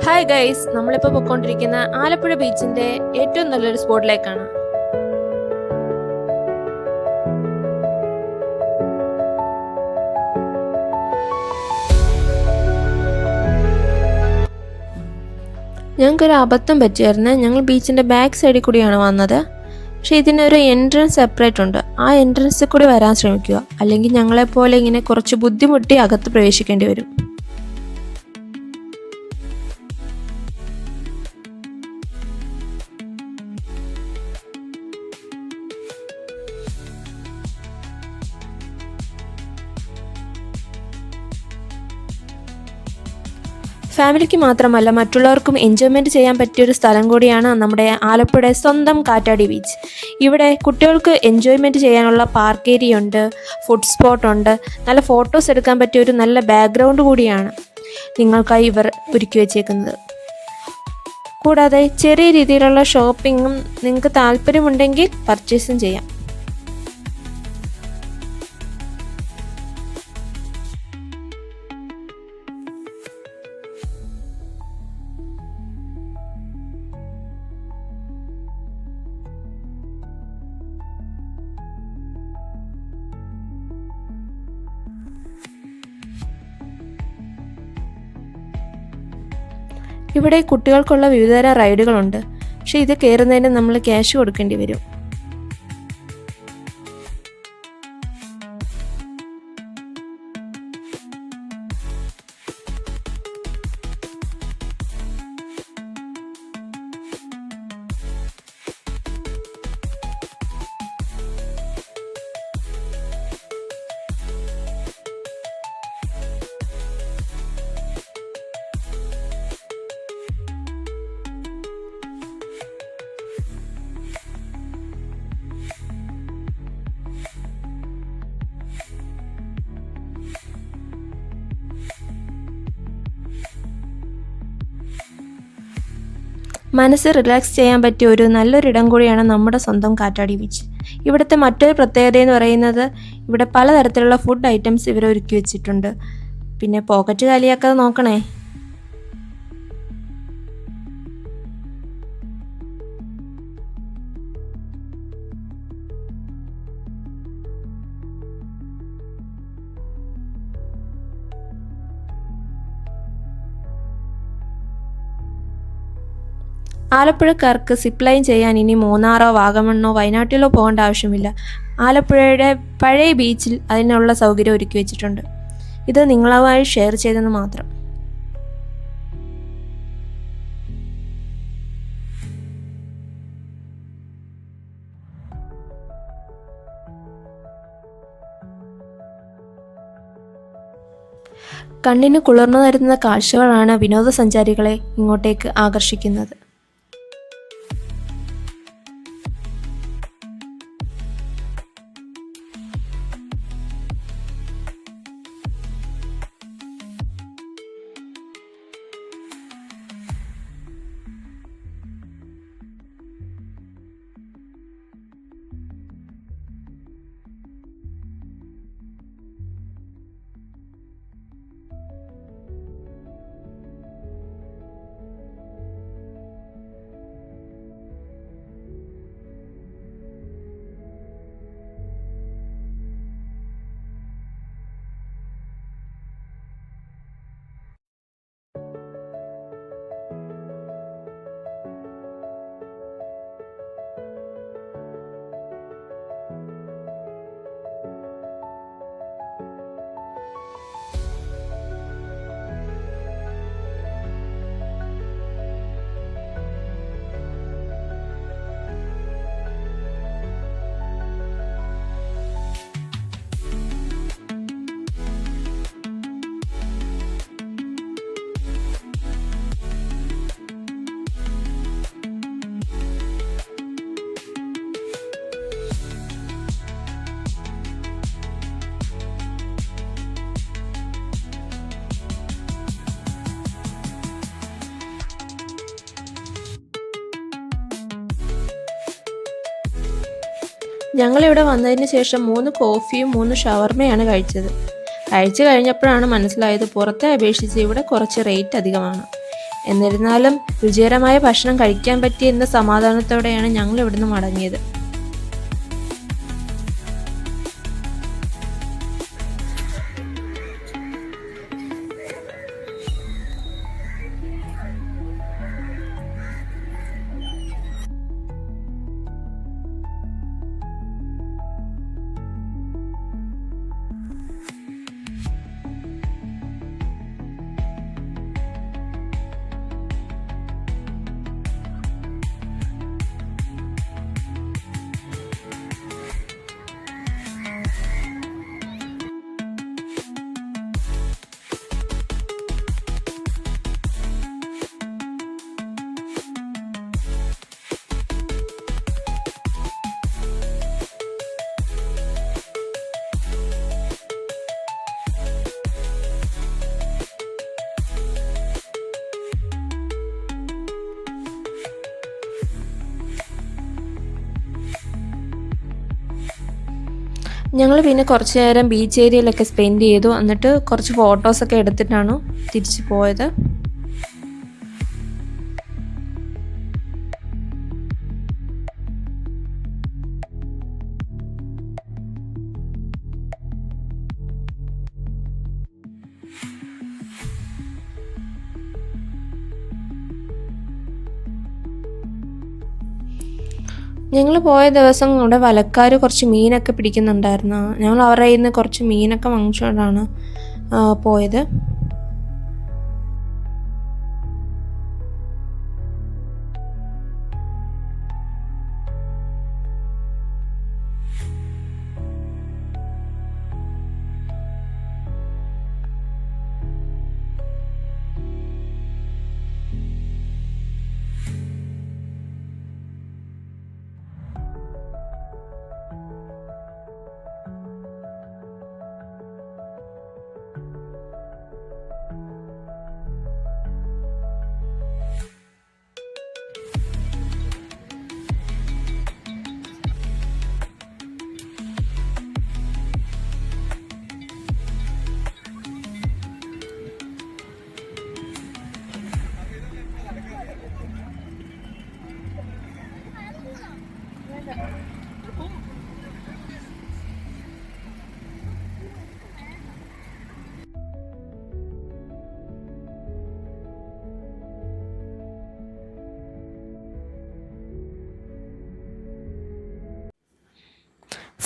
Hi guys, നമ്മളിപ്പോൾ പൊയ്ക്കൊണ്ടിരിക്കുന്ന ആലപ്പുഴ ബീച്ചിന്റെ ഏറ്റവും നല്ലൊരു സ്പോട്ടിലേക്കാണ്. ഞങ്ങൾക്കൊരു അബദ്ധം പറ്റിയായിരുന്നു. ഞങ്ങൾ ബീച്ചിന്റെ ബാക്ക് സൈഡിൽ കൂടിയാണ് വന്നത്. പക്ഷേ ഇതിനൊരു എൻട്രൻസ് സെപ്പറേറ്റ് ഉണ്ട്. ആ എൻട്രൻസിൽ കൂടി വരാൻ ശ്രമിക്കുക, അല്ലെങ്കിൽ ഞങ്ങളെപ്പോലെ ഇങ്ങനെ കുറച്ച് ബുദ്ധിമുട്ടി അകത്ത് പ്രവേശിക്കേണ്ടി വരും. ഫാമിലിക്ക് മാത്രമല്ല, മറ്റുള്ളവർക്കും എൻജോയ്മെൻറ്റ് ചെയ്യാൻ പറ്റിയൊരു സ്ഥലം കൂടിയാണ് നമ്മുടെ ആലപ്പുഴ സ്വന്തം കാറ്റാടി ബീച്ച്. ഇവിടെ കുട്ടികൾക്ക് എൻജോയ്മെൻറ്റ് ചെയ്യാനുള്ള പാർക്ക് ഏരിയ ഉണ്ട്, ഫുഡ് സ്പോട്ട് ഉണ്ട്, നല്ല ഫോട്ടോസ് എടുക്കാൻ പറ്റിയൊരു നല്ല ബാക്ക്ഗ്രൗണ്ട് കൂടിയാണ് നിങ്ങൾക്കായി ഇവർ ഒരുക്കി വച്ചേക്കുന്നത്. കൂടാതെ ചെറിയ രീതിയിലുള്ള ഷോപ്പിങ്ങും നിങ്ങൾക്ക് താല്പര്യമുണ്ടെങ്കിൽ പർച്ചേസും ചെയ്യാം. ഇവിടെ കുട്ടികൾക്കുള്ള വിവിധതരം റൈഡുകളുണ്ട്. പക്ഷേ ഇത് കയറുന്നതിന് നമ്മൾ ക്യാഷ് കൊടുക്കേണ്ടി വരും. മനസ്സ് റിലാക്സ് ചെയ്യാൻ പറ്റിയ ഒരു നല്ലൊരിടം കൂടിയാണ് നമ്മുടെ സ്വന്തം കാറ്റാടി ബീച്ച്. ഇവിടുത്തെ മറ്റൊരു പ്രത്യേകത എന്ന് പറയുന്നത്, ഇവിടെ പലതരത്തിലുള്ള ഫുഡ് ഐറ്റംസ് ഇവർ ഒരുക്കി വെച്ചിട്ടുണ്ട്. പിന്നെ പോക്കറ്റ് കാലിയാക്കാതെ നോക്കണേ. ആലപ്പുഴക്കാർക്ക് സിപ്പ് ലൈൻ ചെയ്യാൻ ഇനി മൂന്നാറോ വാഗമണ്ണോ വയനാട്ടിലോ പോകേണ്ട ആവശ്യമില്ല. ആലപ്പുഴയുടെ പഴയ ബീച്ചിൽ അതിനുള്ള സൗകര്യം ഒരുക്കി വെച്ചിട്ടുണ്ട്. ഇത് നിങ്ങളുമായി ഷെയർ ചെയ്തെന്ന് മാത്രം. കണ്ണിന് കുളിർന്നു തരുന്ന കാഴ്ചകളാണ് വിനോദസഞ്ചാരികളെ ഇങ്ങോട്ടേക്ക് ആകർഷിക്കുന്നത്. ഞങ്ങളിവിടെ വന്നതിന് ശേഷം 3 കോഫിയും 3 ഷവർമയാണ് കഴിച്ചത്. കഴിച്ചു കഴിഞ്ഞപ്പോഴാണ് മനസ്സിലായത് പുറത്തെ അപേക്ഷിച്ച് ഇവിടെ കുറച്ച് റേറ്റ് അധികമാണ്. എന്നിരുന്നാലും രുചികരമായ ഭക്ഷണം കഴിക്കാൻ പറ്റിയ എന്ന സമാധാനത്തോടെയാണ് ഞങ്ങൾ ഇവിടുന്ന് മടങ്ങിയത്. ഞങ്ങൾ പിന്നെ കുറച്ച് നേരം ബീച്ച് ഏരിയയിലൊക്കെ സ്പെൻഡ് ചെയ്തു. എന്നിട്ട് കുറച്ച് ഫോട്ടോസൊക്കെ എടുത്തിട്ടാണ് തിരിച്ചു പോയത്. ഞങ്ങൾ പോയ ദിവസം അവിടെ വലക്കാർ കുറച്ച് മീനൊക്കെ പിടിക്കുന്നുണ്ടായിരുന്നു. ഞങ്ങൾ അവരുടെ കയ്യിൽ നിന്ന് കുറച്ച് മീനൊക്കെ വാങ്ങിച്ചുകൊണ്ടാണ് പോയത്.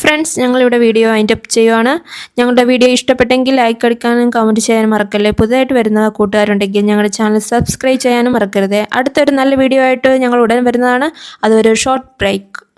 ഫ്രണ്ട്സ്, ഞങ്ങളിവിടെ വീഡിയോ വൈൻഡ് അപ്പ് ചെയ്യുവാണ്. ഞങ്ങളുടെ വീഡിയോ ഇഷ്ടപ്പെട്ടെങ്കിൽ ലൈക്ക് അടിക്കാനും കമൻറ്റ് ചെയ്യാനും മറക്കല്ലേ. പുതുതായിട്ട് വരുന്ന കൂട്ടുകാരുണ്ടെങ്കിൽ ഞങ്ങളുടെ ചാനൽ സബ്സ്ക്രൈബ് ചെയ്യാനും മറക്കരുത്. അടുത്തൊരു നല്ല വീഡിയോ ആയിട്ട് ഞങ്ങൾ ഉടൻ വരുന്നതാണ്. അതുവരെ ഒരു ഷോർട്ട് ബ്രേക്ക്.